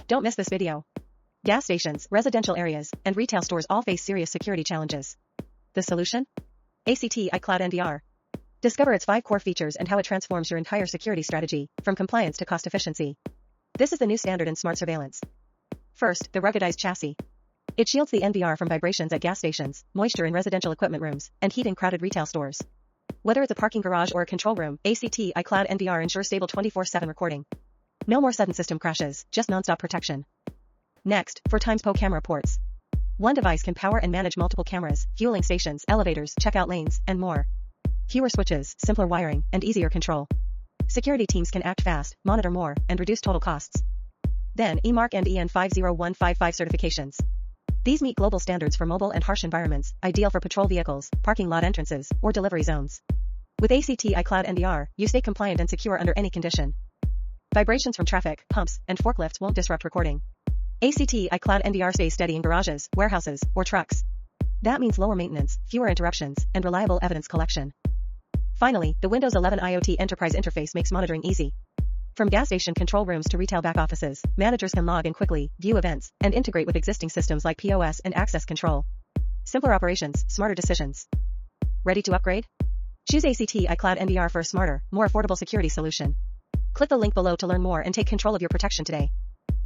Don't miss this video. Gas stations, residential areas, and retail stores all face serious security challenges. The solution? ACTi Cloud NVR. Discover its 5 core features and how it transforms your entire security strategy, from compliance to cost efficiency. This is the new standard in smart surveillance. First, the ruggedized chassis. It shields the NVR from vibrations at gas stations, moisture in residential equipment rooms, and heat in crowded retail stores. Whether it's a parking garage or a control room, ACTi Cloud NVR ensures stable 24/7 recording. No more sudden system crashes, just non-stop protection. Next, 4 times PO camera ports. One device can power and manage multiple cameras, fueling stations, elevators, checkout lanes, and more. Fewer switches, simpler wiring, and easier control. Security teams can act fast, monitor more, and reduce total costs. Then, EMARC and EN 50155 certifications. These meet global standards for mobile and harsh environments, ideal for patrol vehicles, parking lot entrances, or delivery zones. With ACTi Cloud NVR, you stay compliant and secure under any condition. Vibrations from traffic, pumps, and forklifts won't disrupt recording. ACTi Cloud NVR stays steady in garages, warehouses, or trucks. That means lower maintenance, fewer interruptions, and reliable evidence collection. Finally, the Windows 11 IoT Enterprise interface makes monitoring easy. From gas station control rooms to retail back offices, managers can log in quickly, view events, and integrate with existing systems like POS and access control. Simpler operations, smarter decisions. Ready to upgrade? Choose ACTi Cloud NVR for a smarter, more affordable security solution. Click the link below to learn more and take control of your protection today.